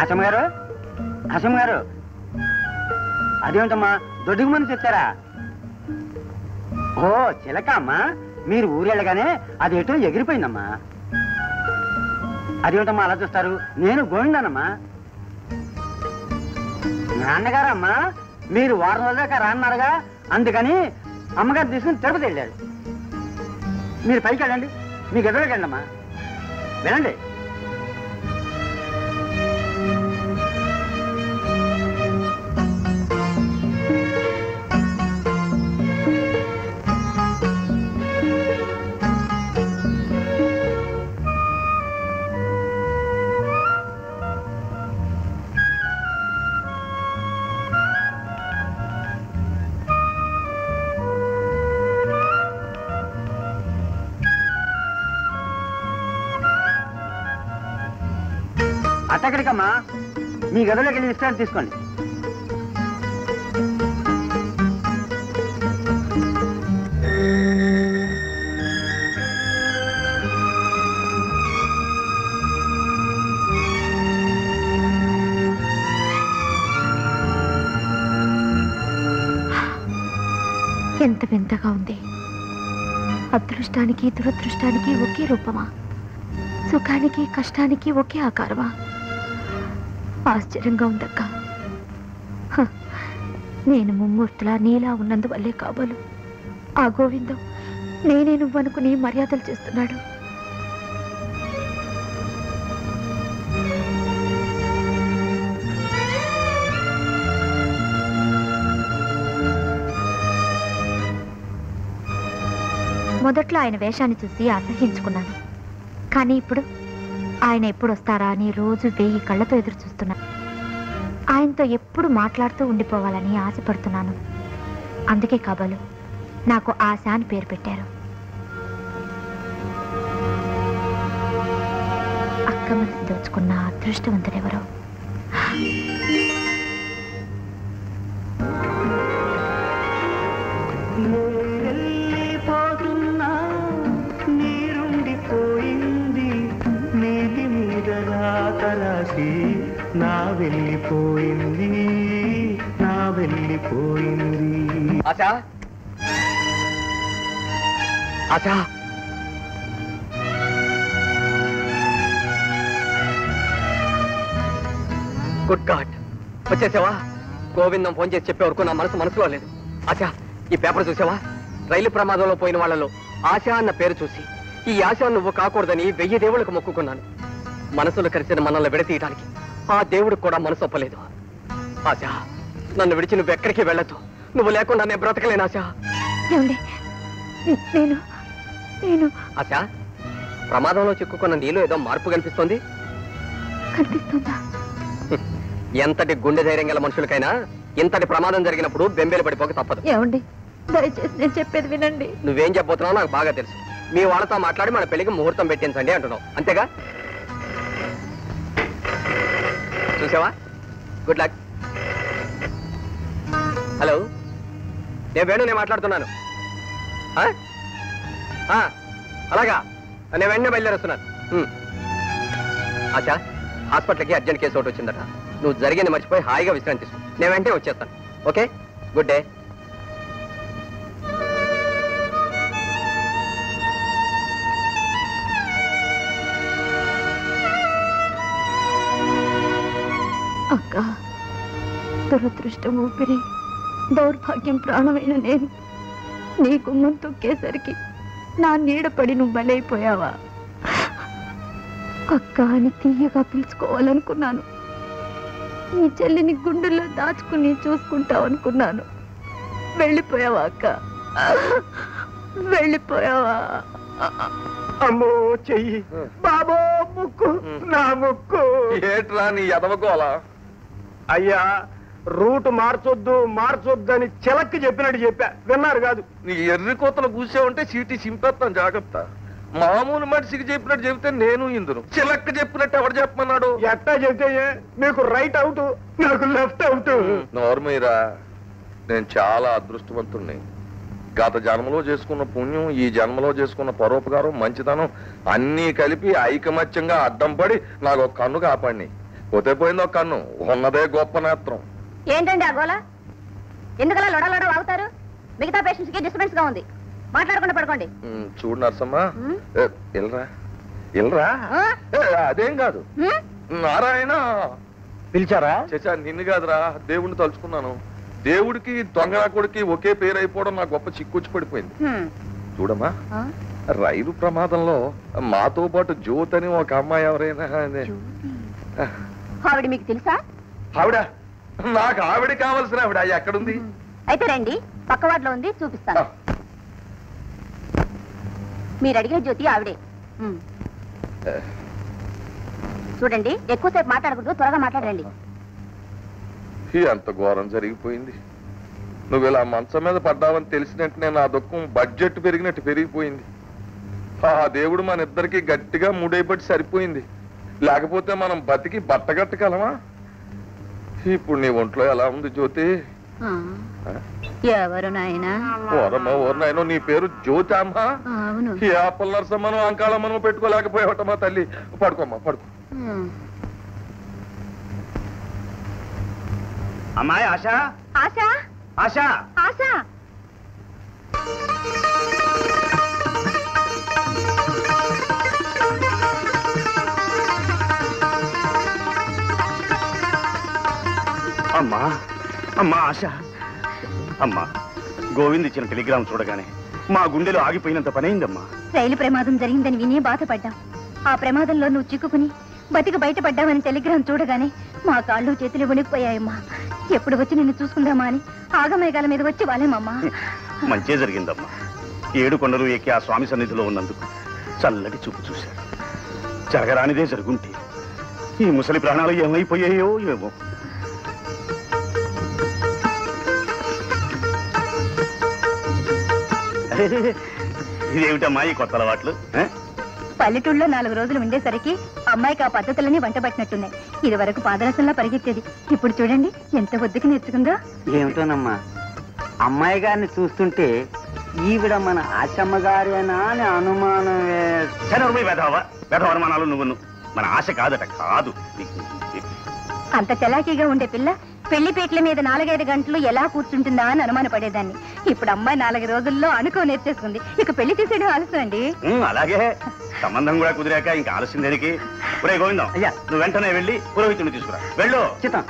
ఆశమ్మ గారు, ఆశమ్మ గారు, అదేమిటమ్మా దొడ్డుకు మంది తెచ్చారా? ఓ చిలక అమ్మా, మీరు ఊరెళ్ళగానే అది ఎటో ఎగిరిపోయిందమ్మా. అదేమిటమ్మా అలా చూస్తారు? నేను గోవిందానమ్మా. నాన్నగారు అమ్మా, మీరు వారం రోజుల దాకా రాన్నారుగా, అందుకని అమ్మగారు తీసుకుని తిరుపతి వెళ్ళారు. మీరు పైకి వెళ్ళండి, మీ గదిలోకి వెళ్ళమ్మా, వెళ్ళండి. అట్టక్కడికమ్మా, మీ గదిలోకి వెళ్ళి విశ్రాంతి తీసుకోండి. ఎంత వింతగా ఉంది. అదృష్టానికి దురదృష్టానికి ఒకే రూపమా, సుఖానికి కష్టానికి ఒకే ఆకారమా? ఆశ్చర్యంగా ఉందక్క. నేను ముమ్మూర్తులా నీలా ఉన్నందువల్లే కాబోలు ఆ గోవిందం నేనే నువ్వనుకుని మర్యాదలు చేస్తున్నాడు. మొదట్లో ఆయన వేషాన్ని చూసి అసహించుకున్నాను. కానీ ఇప్పుడు ఆయన ఎప్పుడు వస్తారా అని రోజు 1000 కళ్ళతో ఎదురు చూస్తున్నా. ఆయనతో ఎప్పుడు మాట్లాడుతూ ఉండిపోవాలని ఆశపడుతున్నాను. అందుకే కాబోలు నాకు ఆశ అని పేరు పెట్టారు. అక్క మనసు దోచుకున్న అదృష్టవంతుడెవరో. నా వెళ్ళిపోయింది, నా వెళ్ళిపోయింది. ఆశా, ఆశా, గుడ్ గాడ్, వచ్చేసావా? గోవిందం ఫోన్ చేసి చెప్పే వరకు నా మనసులో లేదు. ఆశా, ఈ పేపర్ చూసావా? రైలు ప్రమాదంలో పోయిన వాళ్ళలో ఆశ అన్న పేరు చూసి ఈ ఆశ నువ్వు కాకూడదని 1000 దేవుళ్ళకు మొక్కుకున్నాను. మనసులు కలిసిన మనల్ని విడతీయడానికి ఆ దేవుడికి కూడా మనసు ఒప్పలేదు. ఆశ, నన్ను విడిచి నువ్వు ఎక్కడికి వెళ్ళదు. నువ్వు లేకుండా నేను బ్రతకలేను ఆశ. ఆశ, ప్రమాదంలో చిక్కుకున్న నీలో ఏదో మార్పు కనిపిస్తోంది. ఎంతటి గుండె ధైర్యం గల మనుషులకైనా ఇంతటి ప్రమాదం జరిగినప్పుడు బెంబేలు పడిపోక తప్పదు. ఏమండి, దయచేసి నేను చెప్పేది వినండి. నువ్వేం చెప్పబోతున్నావు నాకు బాగా తెలుసు. మీ వాళ్ళతో మాట్లాడి మన పెళ్లికి ముహూర్తం పెట్టించండి అంటున్నావు, అంతేగా? చూసావా? Good luck. హలో, నేను మాట్లాడుతున్నాను. అలాగా, నేను వెంటనే బయలుదేరుస్తున్నాను. ఆశా, హాస్పిటల్కి అర్జెంట్ కేసు ఒకటి వచ్చిందట. నువ్వు జరిగింది మర్చిపోయి హాయిగా విశ్రాంతి తీసుకో. నేను వెంటనే వచ్చేస్తాను. Okay, good day. అక్క, దురదృష్టం ఊపిరి, దౌర్భాగ్యం ప్రాణమైన నేను నీ గుమ్మం తొక్కేసరికి నా నీడపడి నువ్వు బలైపోయావా? అక్క అని తీయగా పిలుచుకోవాలనుకున్నాను. ఈ చెల్లిని గుండెల్లో దాచుకుని చూసుకుంటావనుకున్నాను. వెళ్ళిపోయావా అక్క? వెళ్ళిపోయావా? అమ్మో చెయ్యి, బాబో ముక్కు, నా ముక్కు. ఏట్రా నీ ఎదవకోలా? అయ్యా, రూట్ మార్చొద్దు అని చిలక్కి చెప్పినట్టు చెప్పా, విన్నారు కాదు? నీ ఎర్రి కోతలు కూర్చోవంటే చీటీ చింపేస్తాను, జాగ్రత్త. మామూలు మనిషికి చెప్పినట్టు చెబితే నేను ఇందును, చిలక్క చెప్పినట్టు ఎవడు చెప్పమన్నాడు? ఎట్టా చెబితే మీకు రైట్ అవుట్, నాకు లెఫ్ట్ అవుట్. నోర్మీరా, నేను చాలా అదృష్టవంతుణ్ణి. గత జన్మలో చేసుకున్న పుణ్యం, ఈ జన్మలో చేసుకున్న పరోపకారం, మంచితనం అన్నీ కలిపి ఐకమత్యంగా అడ్డం పడి నాకు ఒక కన్ను కాపాడిని. పోతే పోయింది ఒక కన్ను, ఉన్నదే గొప్ప నేత్రం. ఏంటండి ఆ గోల? ఎందుకలా లొడ వాగుతారు? మిగతా పేషెంట్స్ కి డిస్టర్బెన్స్ గా ఉంది. మాట్లాడకుండా పడుకోండి. చూడు నర్సమ్మ, ఎల్రా ఎల్రా. అదేం కాదు. నారాయణ పిలిచారా? చచ్చా, నిన్ను కాదురా, దేవుడిని తలుచుకున్నాను. దేవుడికి దొంగ కొడుకి ఒకే పేరు అయిపోవడం నా గొప్ప చిక్కుచ్చి పడిపోయింది. చూడమ్మా, రైలు ప్రమాదంలో మాతో పాటు జ్యోతి అని ఒక అమ్మాయి ఎవరైనా ఆవిడ మీకు తెలుసా? ఆవిడ నాకు ఆవిడ కావాల్సిన ఆవిడ ఎక్కడుంది? అయితే రండి, పక్క వార్డులో ఉంది, చూపిస్తాను. మీరు అడిగిన జ్యోతి ఆవిడే. చూడండి, ఎక్కువసేపు మాట్లాడకూడదు, త్వరగా మాట్లాడండి. ఎంత ఘోరం జరిగిపోయింది. నువ్వు ఇలా మంచం మీద పడ్డావని తెలిసినట్టునే నా దుఃఖం బడ్జెట్ పెరిగినట్టు పెరిగిపోయింది. ఆ దేవుడు మన ఇద్దరికి గట్టిగా ముడైపట్టి సరిపోయింది. లేకపోతే మనం బతికి బట్టగట్టగలమా? ఇప్పుడు నీ ఒంట్లో ఎలా ఉంది జ్యోతి? ఎవరు నాయనా? ఓరమ్మా ఓరనాయనో, నీ పేరు జ్యోతి అమ్మా? ఈ ఆపల్ నర్సమ్మను అంకాళమ్మను పెట్టుకోలేకపోయావటమ్మా తల్లి. పడుకోమ్మా, పడుకో. అమ్మాయి ఆశ, ఆశ, ఆశ, ఆశ. అమ్మా, అమ్మా ఆశ, అమ్మా గోవింద్ ఇచ్చిన టెలిగ్రామ్ చూడగానే మా గుండెలో ఆగిపోయినంత పనైందమ్మా. రైలు ప్రమాదం జరిగిందని విని బాధపడ్డాం. ఆ ప్రమాదంలో నువ్వు చిక్కుకుని బతికి బయటపడ్డావని టెలిగ్రామ్ చూడగానే మా కాళ్ళు చేతులు వణికిపోయాయమ్మా. ఎప్పుడు వచ్చి నిన్ను చూసుకుందామా అని ఆగమేఘాల మీద వచ్చి వాలేమమ్మా. మంచే జరిగిందమ్మా. 7 కొండలు ఎక్కి ఆ స్వామి సన్నిధిలో ఉన్నందుకు చల్లటి చూపు చూశాడు. జరగరానిదే జరుగుంటే ఈ ముసలి ప్రాణాలు ఏమైపోయాయో ఏమో. ఇదేమిటమ్మా ఈ కొత్త అలవాట్లు? పల్లెటూళ్ళలో 4 రోజులు ఉండేసరికి అమ్మాయికి ఆ పద్ధతులని వంటబట్టినట్టున్నాయి. ఇది వరకు పాదరసంలా పరిగెత్తేది, ఇప్పుడు చూడండి ఎంత ఒద్దుకి నేర్చుకుందో. ఏమిటోనమ్మా, అమ్మాయి గారిని చూస్తుంటే ఈవిడ మన ఆశమ్మ గారేనా అని అనుమానం. వేధవరమానాలు నువ్వు. మన ఆశ కాదట, కాదు. అంత చలాకీగా ఉండే పిల్ల పెళ్లిపేట్ల మీద 4-5 గంటలు ఎలా కూర్చుంటుందా అని అనుమానపడేదాన్ని. ఇప్పుడు అమ్మాయి 4 రోజుల్లో అనుకో నేర్చేసుకుంది. ఇక పెళ్లి చేసేయడం ఆలస్యం అండి. అలాగే సంబంధం కూడా కుదిరాక ఇంకా ఆలస్యం దేనికి? గోవిందం, అయ్యా, నువ్వు వెంటనే వెళ్ళి పురోహితుడిని తీసుకురా. వెళ్ళు. చిత్తం.